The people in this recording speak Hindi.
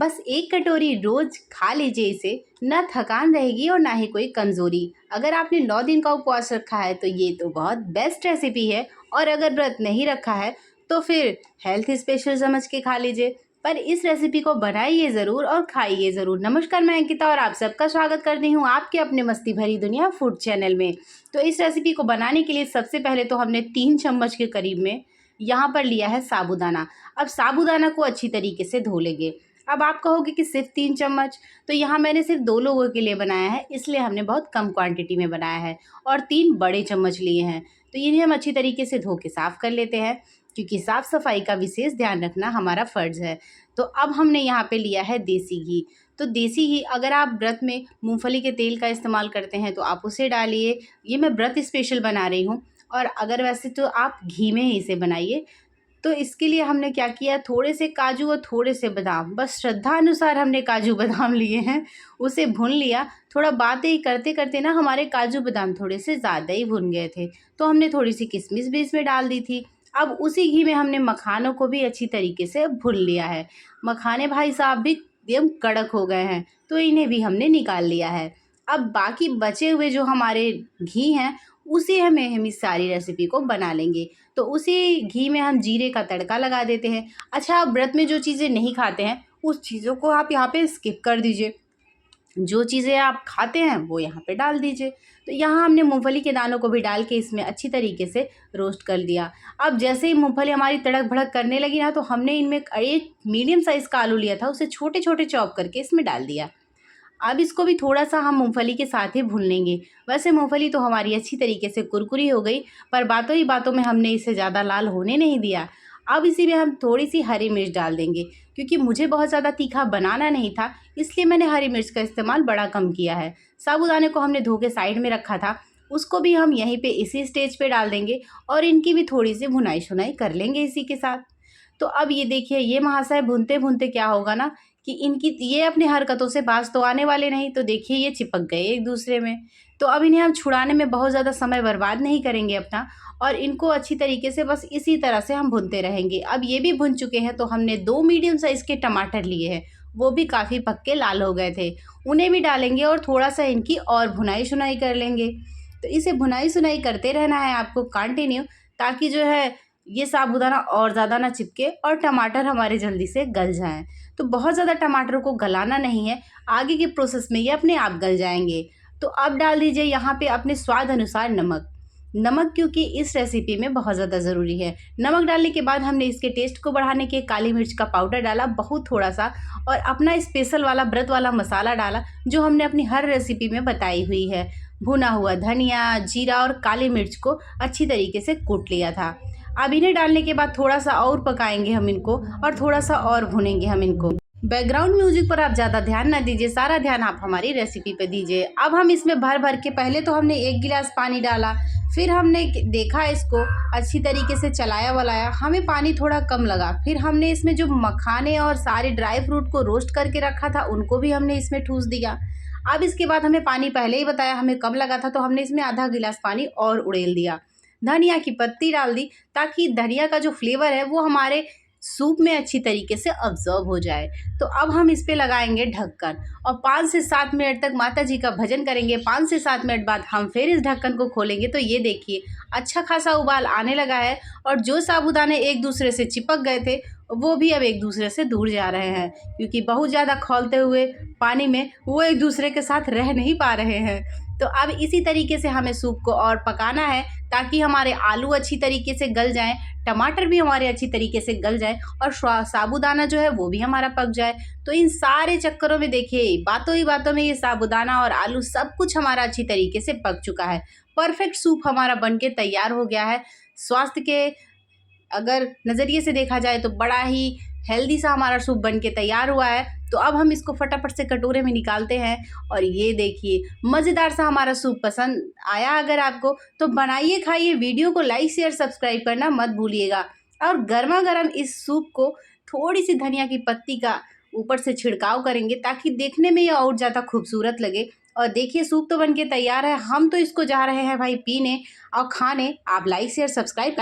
बस एक कटोरी रोज खा लीजिए इसे, ना थकान रहेगी और ना ही कोई कमज़ोरी। अगर आपने 9 दिन का उपवास रखा है तो ये तो बहुत बेस्ट रेसिपी है, और अगर व्रत नहीं रखा है तो फिर हेल्थ स्पेशल समझ के खा लीजिए। पर इस रेसिपी को बनाइए ज़रूर और खाइए ज़रूर। नमस्कार, मैं अंकिता और आप सबका स्वागत करती हूँ आपके अपने मस्ती भरी दुनिया फूड चैनल में। तो इस रेसिपी को बनाने के लिए सबसे पहले तो हमने 3 चम्मच के करीब में यहाँ पर लिया है साबूदाना। अब साबूदाना को अच्छी तरीके से धो लेंगे। अब आप कहोगे कि सिर्फ 3 चम्मच, तो यहाँ मैंने सिर्फ 2 लोगों के लिए बनाया है, इसलिए हमने बहुत कम क्वांटिटी में बनाया है और 3 बड़े चम्मच लिए हैं। तो इन्हें हम अच्छी तरीके से धो के साफ़ कर लेते हैं, क्योंकि साफ़ सफाई का विशेष ध्यान रखना हमारा फ़र्ज़ है। तो अब हमने यहाँ पे लिया है देसी घी। तो देसी घी, अगर आप व्रत में मूंगफली के तेल का इस्तेमाल करते हैं तो आप उसे डालिए। ये मैं व्रत स्पेशल बना रही हूँ, और अगर वैसे तो आप घी में ही इसे बनाइए। तो इसके लिए हमने क्या किया, थोड़े से काजू और थोड़े से बादाम, बस श्रद्धा अनुसार हमने काजू बादाम लिए हैं, उसे भून लिया। थोड़ा बातें करते करते ना हमारे काजू बादाम थोड़े से ज़्यादा ही भुन गए थे, तो हमने थोड़ी सी किशमिश भी इसमें डाल दी थी। अब उसी घी में हमने मखानों को भी अच्छी तरीके से भून लिया है। मखाने भाई साहब भी एकदम कड़क हो गए हैं, तो इन्हें भी हमने निकाल लिया है। अब बाकी बचे हुए जो हमारे घी हैं, उसी हमें हम इस सारी रेसिपी को बना लेंगे। तो उसी घी में हम जीरे का तड़का लगा देते हैं। अच्छा, आप व्रत में जो चीज़ें नहीं खाते हैं उस चीज़ों को आप यहाँ पे स्किप कर दीजिए, जो चीज़ें आप खाते हैं वो यहाँ पे डाल दीजिए। तो यहाँ हमने मूंगफली के दानों को भी डाल के इसमें अच्छी तरीके से रोस्ट कर दिया। अब जैसे ही मूंगफली हमारी तड़क भड़क करने लगी ना, तो हमने इनमें एक मीडियम साइज़ का आलू लिया था, उसे छोटे छोटे चॉप करके इसमें डाल दिया। अब इसको भी थोड़ा-सा हम मूँगफली के साथ ही भून लेंगे। वैसे मूँगफली तो हमारी अच्छी तरीके से कुरकुरी हो गई, पर बातों ही बातों में हमने इसे ज़्यादा लाल होने नहीं दिया। अब इसी में हम थोड़ी-सी हरी मिर्च डाल देंगे, क्योंकि मुझे बहुत ज़्यादा तीखा बनाना नहीं था, इसलिए मैंने हरी मिर्च का इस्तेमाल बड़ा कम किया है। साबूदाने को हमने धो के साइड में रखा था, उसको भी हम यहीं पे इसी स्टेज पे डाल देंगे और इनकी भी थोड़ी-सी भुनाई-शुनाई कर लेंगे इसी के साथ। तो अब ये देखिए, ये महाशय भूनते-भूनते क्या होगा ना, कि इनकी ये अपनी हरकतों से बाज तो आने वाले नहीं, तो देखिए ये चिपक गए एक दूसरे में। तो अब इन्हें हम छुड़ाने में बहुत ज़्यादा समय बर्बाद नहीं करेंगे अपना, और इनको अच्छी तरीके से बस इसी तरह से हम भूनते रहेंगे। अब ये भी भुन चुके हैं, तो हमने 2 मीडियम साइज़ के टमाटर लिए हैं, वो भी काफ़ी पक के लाल हो गए थे। उन्हें भी डालेंगे और थोड़ा-सा इनकी और भुनाई-शुनाई कर लेंगे। तो इसे भुनाई-शुनाई करते रहना है आपको कंटिन्यू, ताकि जो है ये साबूदाना और ज़्यादा ना चिपके और टमाटर हमारे जल्दी से गल जाएँ। तो बहुत ज़्यादा टमाटर को गलाना नहीं है, आगे के प्रोसेस में ये अपने आप गल जाएँगे। तो अब डाल दीजिए यहाँ पे अपने स्वाद अनुसार नमक। नमक क्योंकि इस रेसिपी में बहुत ज़्यादा ज़रूरी है। नमक डालने के बाद हमने इसके टेस्ट को बढ़ाने के काली मिर्च का पाउडर डाला बहुत थोड़ा-सा, और अपना स्पेशल वाला व्रत वाला मसाला डाला, जो हमने अपनी हर रेसिपी में बताई हुई है। भुना हुआ धनिया, जीरा और काली मिर्च को अच्छी तरीके से कूट लिया था। अब इन्हें डालने के बाद थोड़ा-सा और पकाएँगे हम इनको, और थोड़ा-सा और भूनेंगे हम इनको। बैकग्राउंड म्यूजिक पर आप ज़्यादा ध्यान ना दीजिए, सारा ध्यान आप हमारी रेसिपी पे दीजिए। अब हम इसमें भर-भर के, पहले तो हमने 1 गिलास पानी डाला, फिर हमने देखा इसको, अच्छी तरीके से चलाया-वलाया, हमें पानी थोड़ा कम लगा। फिर हमने इसमें जो मखाने और सारे ड्राई फ्रूट को रोस्ट करके रखा था, उनको भी हमने इसमें ठूँस दिया। अब इसके बाद हमें पानी पहले ही बताया हमें कम लगा था, तो हमने इसमें आधा गिलास पानी और उड़ेल दिया। धनिया की पत्ती डाल दी, ताकि धनिया का जो फ्लेवर है वो हमारे सूप में अच्छी तरीके से अब्ज़ॉर्ब हो जाए। तो अब हम इस पे लगाएंगे ढक्कन, और 5 से 7 मिनट तक माता जी का भजन करेंगे। 5 से 7 मिनट बाद हम फिर इस ढक्कन को खोलेंगे, तो ये देखिए अच्छा खासा उबाल आने लगा है, और जो साबूदाने एक दूसरे से चिपक गए थे वो भी अब एक दूसरे से दूर जा रहे हैं, क्योंकि बहुत ज़्यादा खौलते हुए पानी में वो एक दूसरे के साथ रह नहीं पा रहे हैं। तो अब इसी तरीके से हमें सूप को और पकाना है, ताकि हमारे आलू अच्छी तरीके से गल जाएँ, टमाटर भी हमारे अच्छी तरीके से गल जाए, और साबूदाना जो है वो भी हमारा पक जाए। तो इन सारे चक्करों में देखिए, बातों ही बातों में ये साबूदाना और आलू सब कुछ हमारा अच्छी तरीके से पक चुका है। परफेक्ट सूप हमारा बन के तैयार हो गया है। स्वास्थ्य के अगर नज़रिए से देखा जाए तो बड़ा ही हेल्दी सा हमारा सूप बन के तैयार हुआ है। तो अब हम इसको फटाफट से कटोरे में निकालते हैं, और ये देखिए मज़ेदार सा हमारा सूप पसंद आया अगर आपको, तो बनाइए, खाइए। वीडियो को लाइक शेयर सब्सक्राइब करना मत भूलिएगा। और गर्मा गर्म इस सूप को थोड़ी सी धनिया की पत्ती का ऊपर से छिड़काव करेंगे, ताकि देखने में ये और ज़्यादा खूबसूरत लगे। और देखिए सूप तो बन के तैयार है, हम तो इसको जा रहे हैं भाई पीने और खाने। आप लाइक शेयर सब्सक्राइब